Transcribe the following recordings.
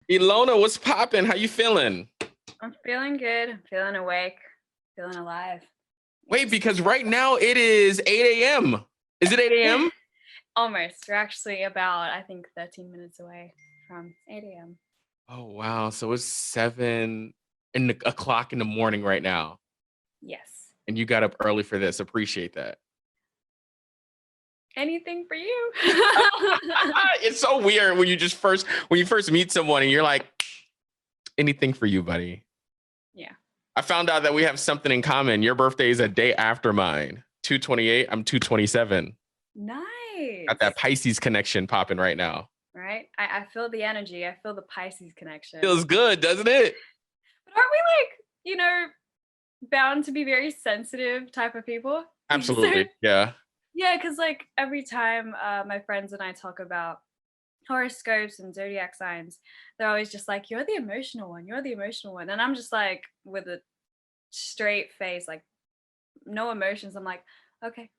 Ylona, what's poppin'? How you feeling? I'm feeling good. I'm feeling awake, feeling alive. Wait, because right now it is 8 a.m. Is it 8 a.m.? Almost. We're actually about, I think, 13 minutes away from 8 a.m. Oh wow, so it's 7 o'clock in the morning right now, Yes. and you got up early for this. Appreciate that. Anything for you? It's so weird when you first meet someone and you're like, anything for you, buddy. Yeah. I found out that we have something in common. Your birthday is a day after mine. 228. I'm 227. Got Nice. that Pisces connection popping right now. Right? I feel the energy. I feel the Pisces connection. Feels good, doesn't it? But aren't we like, bound to be very sensitive type of people? So, Absolutely. Yeah. yeah, because like every time my friends and I talk about horoscopes and zodiac signs, they're always just like, "You're the emotional one. You're the emotional one," and I'm just like, with a straight face, like no emotions. I'm like, okay,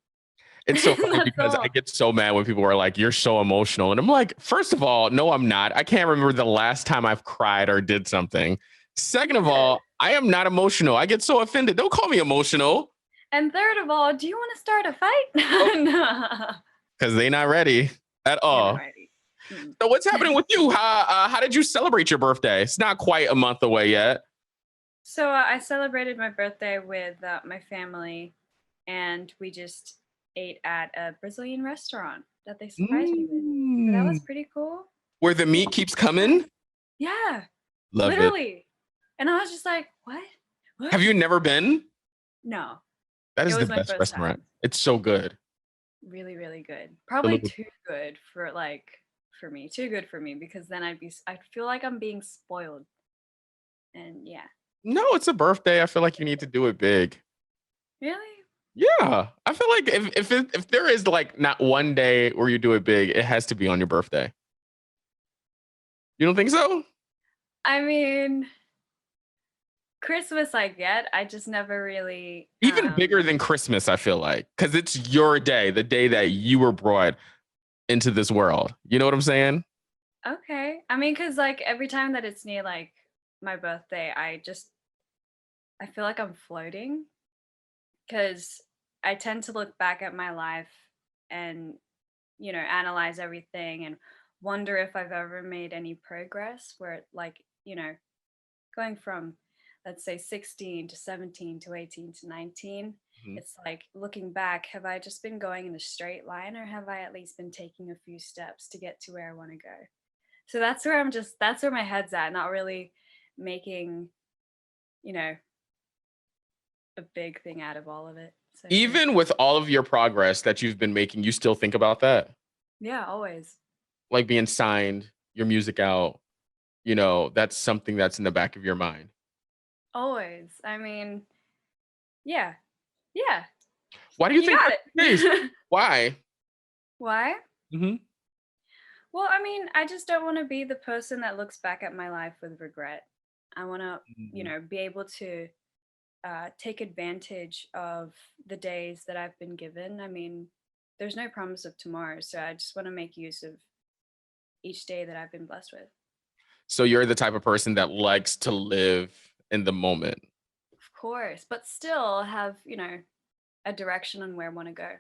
It's so funny that's because I all. get so mad when people are like, "You're so emotional." And I'm like, first of all, no, I'm not. I can't remember the last time I've cried or did something. Second of all, I am not emotional. I get so offended. Don't call me emotional. And third of all, do you want to start a fight? No, Because they not ready at you're not all. ready. Mm. So what's happening with you? How did you celebrate your birthday? It's not quite a month away yet. So I celebrated my birthday with my family, and we just ate at a Brazilian restaurant that they surprised me with. So that was Mm. pretty cool. Where the They meat keeps coming? Yeah, Love it. literally. And I was just like, what? What? Have you never been? No, That it is the was my best first restaurant. time. It's so good. Really, really good. The Probably little too good for for me. Too good for me because then I'd feel like I'm being spoiled. And yeah. No, it's a birthday. I feel like you need to do it big. Really? Yeah, I feel like if there is like not one day where you do it big, it has to be on your birthday. You don't think so? I mean, Christmas I get. I just never really Even bigger than Christmas, I feel like, because it's your day, the day that you were brought into this world. You know what I'm saying? okay. I mean, cuz like every time that it's near like my birthday, I feel like I'm floating cuz I tend to look back at my life and analyze everything and wonder if I've ever made any progress where going from, let's say, 16 to 17 to 18 to 19, Mhm. it's like looking back, have I just been going in a straight line or have I at least been taking a few steps to get to where I want to go? So that's where my head's at, not really making, you know, a big thing out of all of it. So yeah. Even with all of your progress that you've been making, you still think about that, Yeah, always. like being signed, your music out. That's something that's in the back of your mind. Always. I mean, yeah. Yeah. Why do you You think got that's the case? it. Why? Why? Hmm. Well, I mean, I just don't want to be the person that looks back at my life with regret. I want to, be able to take advantage of the days that I've been given. I mean, there's no promise of tomorrow, so I just want to make use of each day that I've been blessed with. So you're the type of person that likes to live in the moment. Of course, but still have, a direction on where I want to go.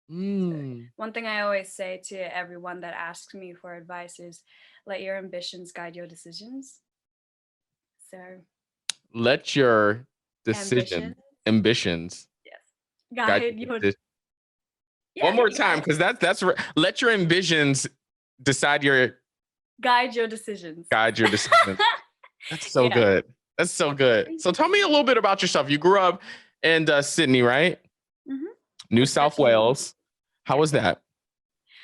So, Mm. one thing I always say to everyone that asks me for advice is let your ambitions guide your decisions. So, Let your ambition, ambitions yes, guide guide your your, decisions. One yeah, more you got time, it. because let your ambitions decide your Guide your decisions. guide your decisions. That's so Yeah. good. That's so good. Thank So tell me a little bit about yourself. You grew up in Sydney, right? you. Hmm. New South Especially, Wales. How yeah. was that?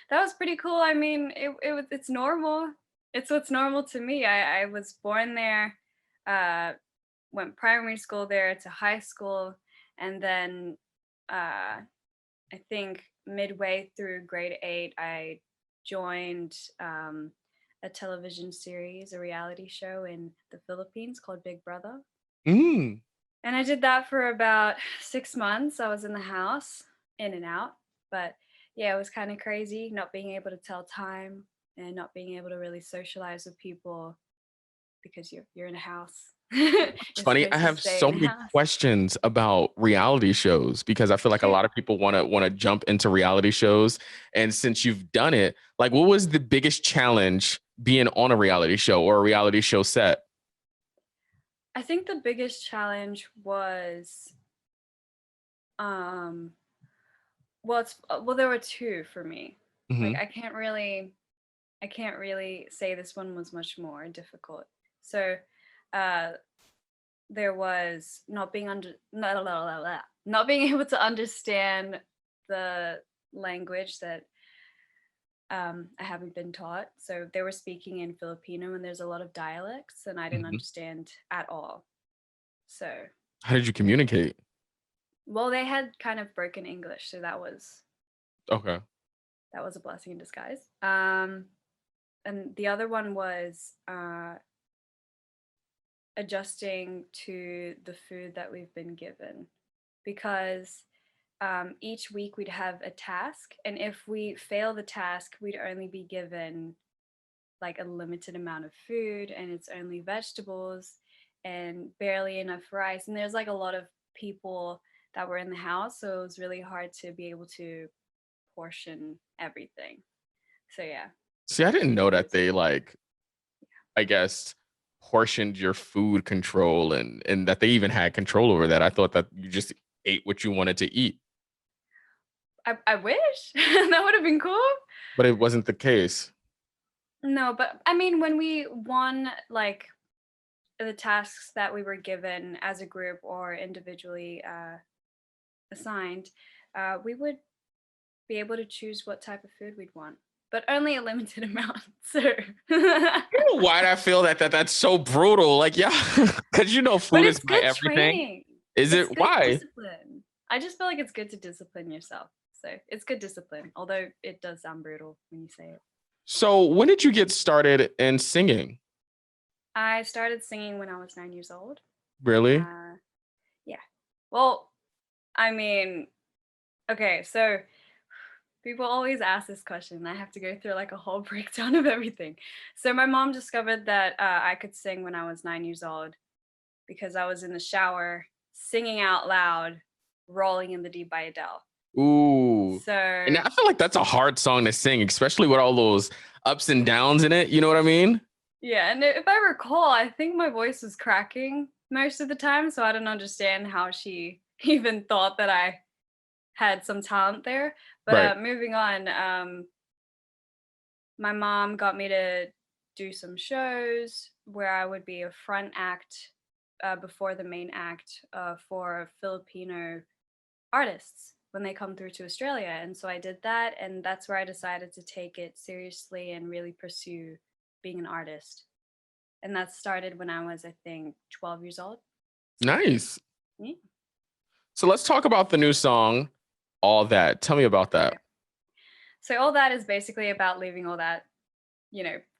That was pretty cool. I mean, it's normal. It's what's normal to me. I was born there, uh, went primary school there to high school, and then I think midway through grade 8, I joined a television series, a reality show in the Philippines called Big Brother. Mm. And I did that for about 6 months. I was in the house, in and out. But yeah, it was kind of crazy not being able to tell time and not being able to really socialize with people. because you're in a house. It's You're funny. I supposed to have stay so in a many house. questions about reality shows because I feel like a Shoot. lot of people want to jump into reality shows. And since you've done it, like, what was the biggest challenge being on a reality show or a reality show set? I think the biggest challenge was um well, there were two for me. Like Hmm. I can't really say this one was much more difficult. So uh there was not being able to understand the language that I haven't been taught. So they were speaking in Filipino and there's a lot of dialects and I didn't Hmm. understand at all. So, How did you communicate? well, they had kind of broken English, so Okay. that was a blessing in disguise. And the other one was adjusting to the food that we've been given because each week we'd have a task, and if we fail the task, we'd only be given like a limited amount of food, and it's only vegetables and barely enough rice. And there's like a lot of people that were in the house, so it was really hard to be able to portion everything. So yeah, See, I didn't it know that was. they like, I guess, portioned your food control and that they even had control over that. I thought that you just ate what you wanted to eat, I wish that would have been cool. but it wasn't the case. No, but I mean, when we won like the tasks that we were given as a group or individually assigned, we would be able to choose what type of food we'd want, but only a limited amount. So, You know why I feel that's so brutal? Like, yeah, because but food is it's my good everything. training. Is It's it good why? discipline. I just feel like it's good to discipline yourself. So it's good discipline, although it does sound brutal when you say it. So when did you get started in singing? I started singing when I was 9 years old. Really? Uh, yeah. Well, I mean, okay, so people always ask this question, and I have to go through like a whole breakdown of everything. So my mom discovered that I could sing when I was 9 years old because I was in the shower singing out loud, "Rolling in the Deep" by Adele. Ooh. And So I feel like that's a hard song to sing, especially with all those ups and downs in it. You know what I mean? yeah, and if I recall, I think my voice was cracking most of the time, so I don't understand how she even thought that I had some talent there. But Right. moving on, my mom got me to do some shows where I would be a front act before the main act for Filipino artists when they come through to Australia. And so I did that, and that's where I decided to take it seriously and really pursue being an artist. And that started when I was, I think, 12 years old. Nice. Yeah. So let's talk about the new song, All That. Tell me about Okay. that. So all that is basically about leaving all that,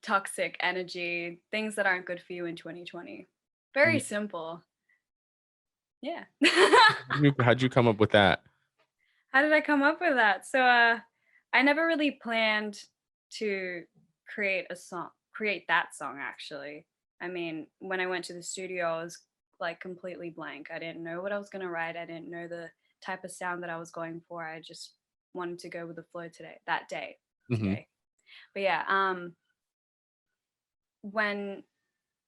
toxic energy, things that aren't good for you in 2020. Very Mm. simple. Yeah. How'd you come up with that? How did I come up with that? So I never really planned to create that song actually. I mean, when I went to the studio, I was like completely blank. I didn't know what I was going to write. I didn't know the type of sound that I was going for. I just wanted to go with the flow Hmm. today. But yeah, when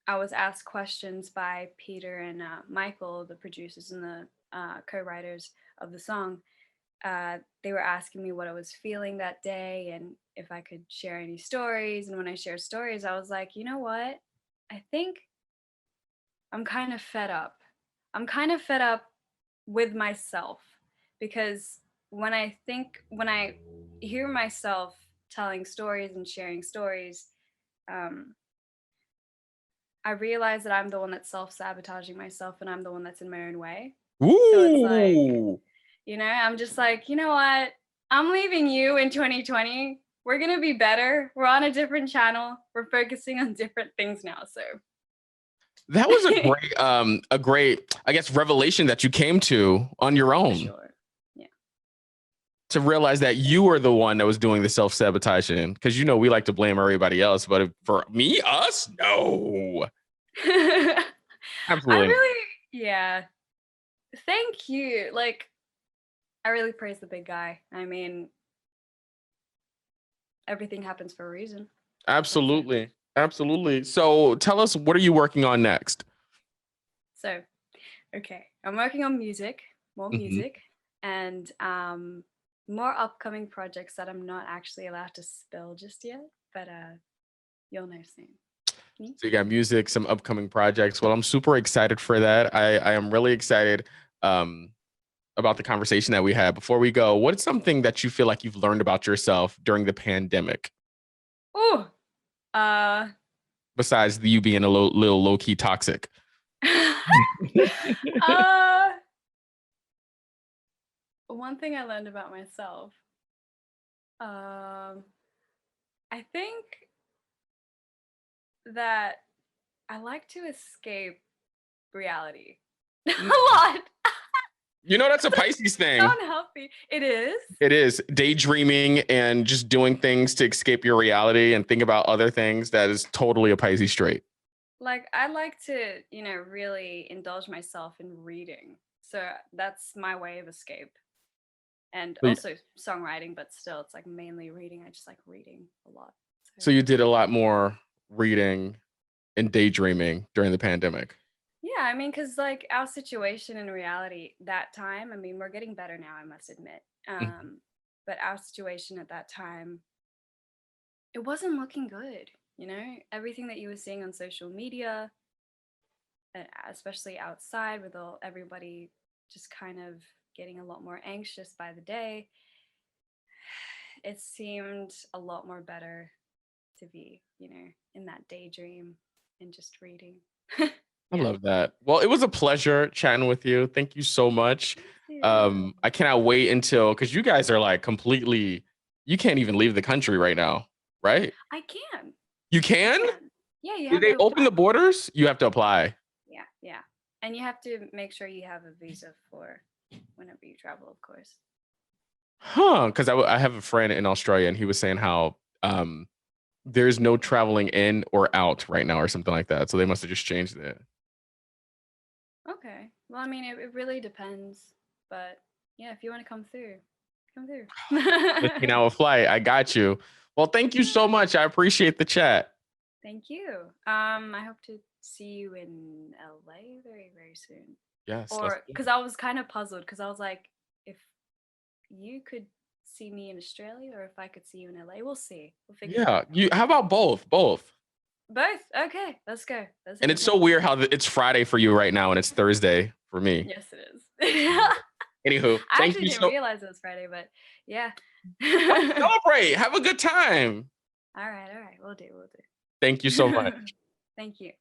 I was asked questions by Peter and Michael, the producers and the co-writers of the song, they were asking me what I was feeling that day and if I could share any stories. And when I shared stories, I was like, you know what? I think I'm kind of fed up. I'm kind of fed up with myself because when I hear myself telling stories and sharing stories, um, I realize that I'm the one that's self sabotaging myself and I'm the one that's in my own way. So it's like, Ooh. I'm just like, you know what? I'm leaving you in 2020. We're going to be better. We're on a different channel. We're focusing on different things now. So, That was a great, I guess, revelation that you came to on your for own sure. Yeah. to realize that you were the one that was doing the self-sabotaging. Because we like to blame everybody else, but for me, us, no. I Absolutely. really, yeah. Thank you. Like, I really praise the big guy. I mean, everything happens for a reason. That's it. Absolutely. Absolutely. So tell us, what are you working on next? So, okay, I'm working on more Hmm. music, and more upcoming projects that I'm not actually allowed to spill just yet, but you'll know soon. Me? So you got music, some upcoming projects. Well, I'm super excited for that. I am really excited um, about the conversation that we had. Before we go, what's something that you feel like you've learned about yourself during the pandemic, Oh, uh, besides you being a little low key toxic? uh, one thing I learned about myself. Um, I think that I like to escape reality a lot. You know, that's a Pisces So thing. unhealthy. It is. It is daydreaming and just doing things to escape your reality and think about other things. That is totally a Pisces trait. Like I like to, really indulge myself in reading. So that's my way of escape. And So you, also songwriting, but still it's like mainly reading. I just like reading a lot. So so you did a lot more reading and daydreaming during the pandemic. yeah, I mean, because like our situation in reality that time, I mean, we're getting better now, I must admit. Mhm. But our situation at that time, it wasn't looking good. Everything that you were seeing on social media, especially outside with everybody just kind of getting a lot more anxious by the day, it seemed a lot more better to be, in that daydream and just reading. I Yeah. love that. Well, it was a pleasure chatting with you. Thank you so much. Thank you. I cannot wait until, because you guys are like completely, you can't even leave the country right now, right? I can. You I can? can. Yeah, you Did have they to open apply. the borders? You have to apply. Yeah, yeah. And you have to make sure you have a visa for whenever you travel, of course. Huh? Because I have a friend in Australia and he was saying how there's no traveling in or out right now or something like that. So they must have just changed it. Okay. Well, I mean, it really depends. But yeah, if you want to come through, come through. 15-hour flight. I got you. Well, thank you so much. I appreciate the chat. Thank you. I hope to see you in LA very, very soon. Yes, let's Or do because it. I was kind of puzzled because I was like, if you could see me in Australia or if I could see you in LA, we'll see. We'll figure it Yeah. out. You how about both? Both. Both? Okay, let's go. Let's And hit it's it so off. weird how it's Friday for you right now and it's Thursday for me. Yes, it is. I Anywho, thank actually you didn't so realize it was Friday, but yeah. well, celebrate. Have a good time. All right, all right. We'll do, we'll do. Thank you so much. Thank you.